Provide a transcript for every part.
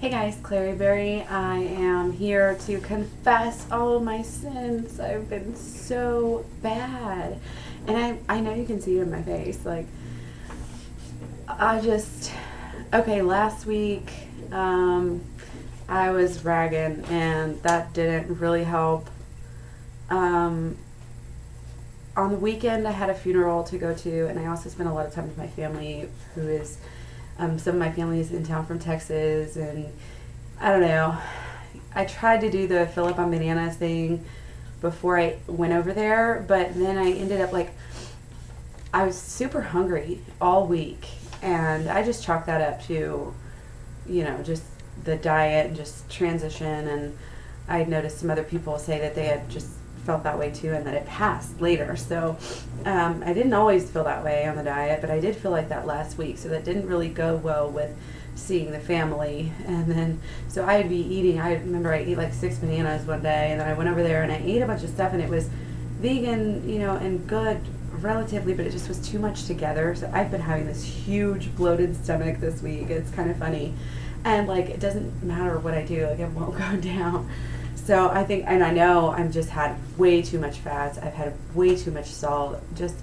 Hey guys, Clary Berry. I am here to confess all of my sins. I've been so bad. And I know you can see it in my face. Like, last week, I was ragging and that didn't really help. On the weekend, I had a funeral to go to, and I also spent a lot of time with my family, who is some of my family is in town from Texas, and I don't know. I tried to do the fill up on bananas thing before I went over there, but then I ended up I was super hungry all week, and I just chalked that up to, just the diet and just transition. And I noticed some other people say that they had just felt that way too, and that it passed later. So I didn't always feel that way on the diet, but I did feel like that last week. So that didn't really go well with seeing the family. And then so I'd be eating. I remember I ate like 6 bananas one day, and then I went over there and I ate a bunch of stuff, and it was vegan, and good relatively, but it just was too much together. So I've been having this huge bloated stomach this week. It's kind of funny, and it doesn't matter what I do, it won't go down. So I think, and I know I'm just had way too much fats. I've had way too much salt. Just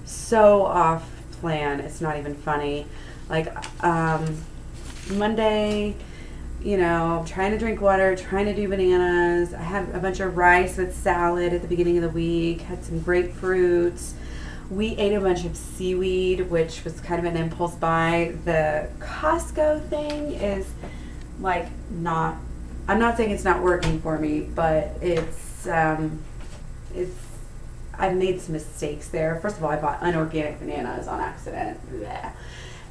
so off plan. It's not even funny. Monday, trying to drink water, trying to do bananas. I had a bunch of rice with salad at the beginning of the week. Had some grapefruits. We ate a bunch of seaweed, which was kind of an impulse buy. The Costco thing is not. I'm not saying it's not working for me, but I've made some mistakes there. First of all, I bought unorganic bananas on accident. Blech.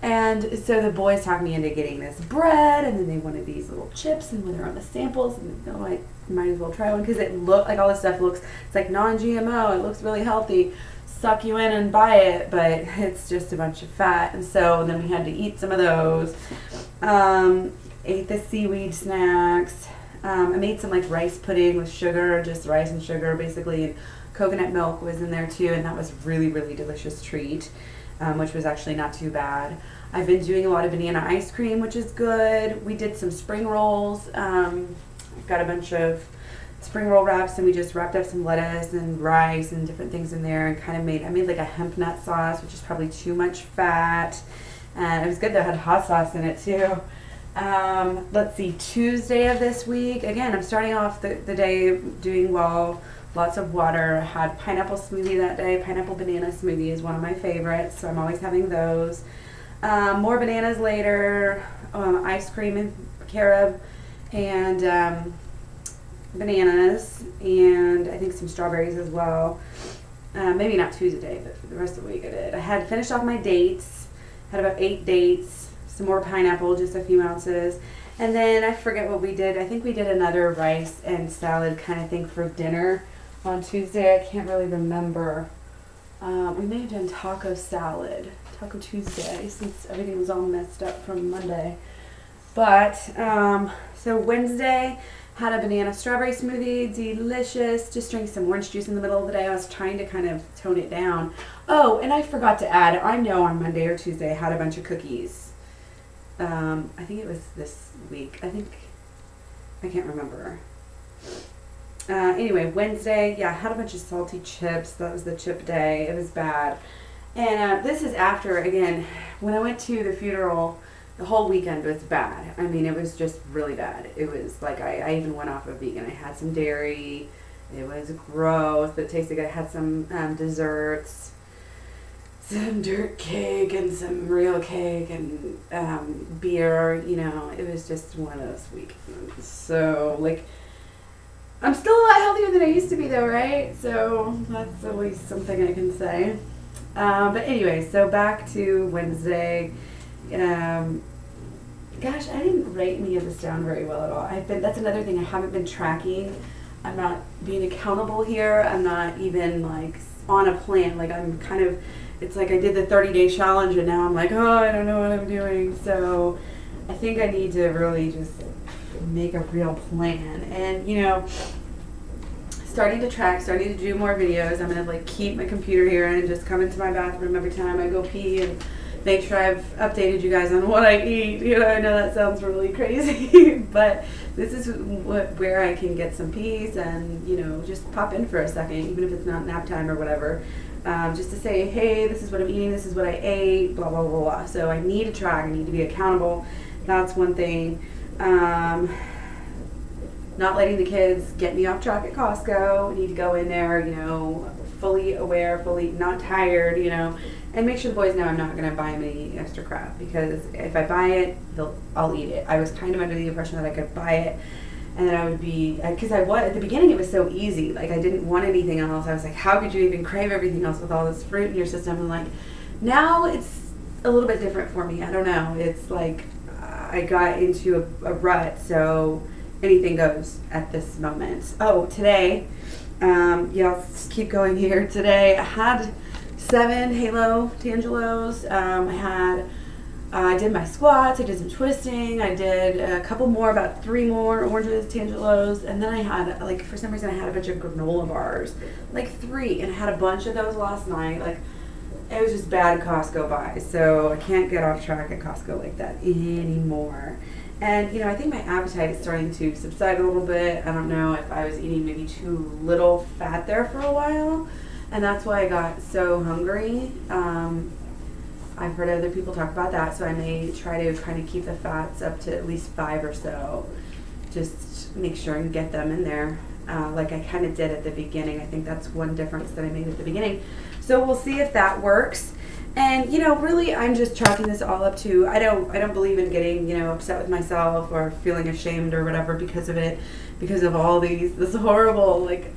And so the boys talked me into getting this bread, and then they wanted these little chips, and when they're on the samples, and I might as well try one, because it looked like all this stuff it's like non-GMO, it looks really healthy. Suck you in and buy it, but it's just a bunch of fat. And so then we had to eat some of those. Ate the seaweed snacks. I made some rice pudding with sugar, just rice and sugar basically, and coconut milk was in there too, and that was really, really delicious treat, which was actually not too bad. I've been doing a lot of banana ice cream, which is good. We did some spring rolls. I've got a bunch of spring roll wraps, and we just wrapped up some lettuce and rice and different things in there, and I made a hemp nut sauce, which is probably too much fat, and it was good though. It had hot sauce in it too. Let's see, Tuesday of this week, again, I'm starting off the day doing well, lots of water. I had pineapple smoothie that day. Pineapple banana smoothie is one of my favorites, so I'm always having those. More bananas later, ice cream and Carb, and bananas, and I think some strawberries as well. Maybe not Tuesday, but for the rest of the week I did. I had finished off my dates, had about 8 dates. Some more pineapple, just a few ounces. And then I forget what we did. I think we did another rice and salad kind of thing for dinner on Tuesday. I can't really remember. We may have done taco Taco Tuesday, since everything was all messed up from Monday. But, so Wednesday, had a banana strawberry smoothie, delicious. Just drank some orange juice in the middle of the day. I was trying to kind of tone it down. Oh, and I forgot to add, I know on Monday or Tuesday I had a bunch of cookies. I think it was this week. I can't remember. Anyway, Wednesday, I had a bunch of salty chips. That was the chip day. It was bad. And this is after, again, when I went to the funeral, the whole weekend was bad. I mean, it was just really bad. It was I even went off of vegan. I had some dairy. It was gross, but it tasted good. I had some desserts. Some dirt cake and some real cake and beer, it was just one of those weekends. So, I'm still a lot healthier than I used to be though, right? So, that's always something I can say. But anyway, so back to Wednesday. Gosh, I didn't write any of this down very well at all. That's another thing, I haven't been tracking. I'm not being accountable here. I'm not even, on a plan. I'm kind of... It's I did the 30-day challenge, and now I'm I don't know what I'm doing. So I think I need to really just make a real plan. And, starting to track, starting to do more videos. I'm going to keep my computer here and just come into my bathroom every time I go pee and make sure I've updated you guys on what I eat. You know, I know that sounds really crazy, but this is where I can get some peace and, you know, just pop in for a second, even if it's not nap time or whatever. Just to say, hey, this is what I'm eating, this is what I ate, blah, blah, blah, blah. So I need to track, I need to be accountable. That's one thing. Not letting the kids get me off track at Costco. I need to go in there, you know, fully aware, fully not tired, you know, and make sure the boys know I'm not going to buy them any extra crap, because if I buy it, I'll eat it. I was kind of under the impression that I could buy it and then I would be, because at the beginning it was so easy, like I didn't want anything else. I was like, how could you even crave everything else with all this fruit in your system? And like, now it's a little bit different for me. I don't know. It's like I got into a rut, so anything goes at this moment. Oh, today, yeah, let's keep going here. Today I had 7 Halo Tangelos. I did my squats, I did some twisting, I did a couple more, about 3 more oranges, Tangelos, and then I had, like, for some reason I had a bunch of granola bars, like 3, and I had a bunch of those last night. Like, it was just bad Costco buys, so I can't get off track at Costco like that anymore. And, you know, I think my appetite is starting to subside a little bit. I don't know if I was eating maybe too little fat there for a while, and that's why I got so hungry. I've heard other people talk about that, so I may try to kind of keep the fats up to at least 5 or so. Just make sure and get them in there, like I kind of did at the beginning. I think that's one difference that I made at the beginning. So we'll see if that works. And, you know, really, I'm just chalking this all up to, I don't believe in getting, you know, upset with myself or feeling ashamed or whatever because of it, because of all this horrible, like,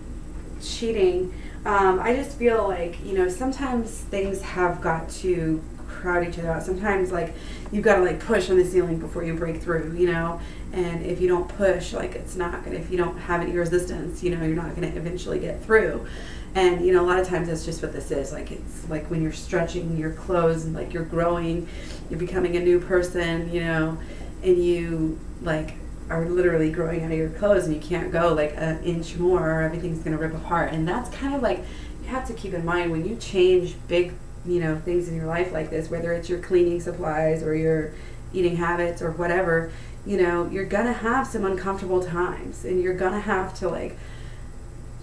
cheating. I just feel like, you know, sometimes things have got to crowd each other out. Sometimes, like, you've got to, like, push on the ceiling before you break through, you know, and if you don't push, like, it's not gonna, if you don't have any resistance, you know, you're not gonna eventually get through. And, you know, a lot of times that's just what this is. Like, it's like when you're stretching your clothes and, like, you're growing, you're becoming a new person, you know, and you, like, are literally growing out of your clothes and you can't go, like, an inch more or everything's going to rip apart. And that's kind of like, you have to keep in mind when you change big, you know, things in your life like this, whether it's your cleaning supplies or your eating habits or whatever, you know, you're going to have some uncomfortable times and you're going to have to, like,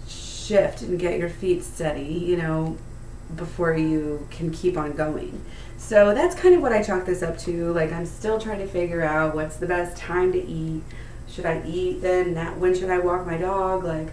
shift and get your feet steady, you know, before you can keep on going. So that's kind of what I chalk this up to. Like, I'm still trying to figure out what's the best time to eat. Should I eat then? When should I walk my dog? Like,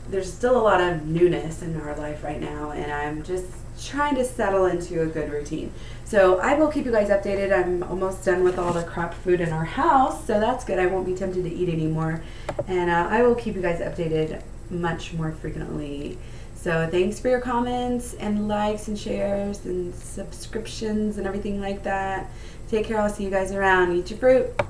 there's still a lot of newness in our life right now, and I'm just trying to settle into a good routine. So I will keep you guys updated. I'm almost done with all the crap food in our house, so that's good. I won't be tempted to eat anymore. And I will keep you guys updated much more frequently. So thanks for your comments and likes and shares and subscriptions and everything like that. Take care. I'll see you guys around. Eat your fruit.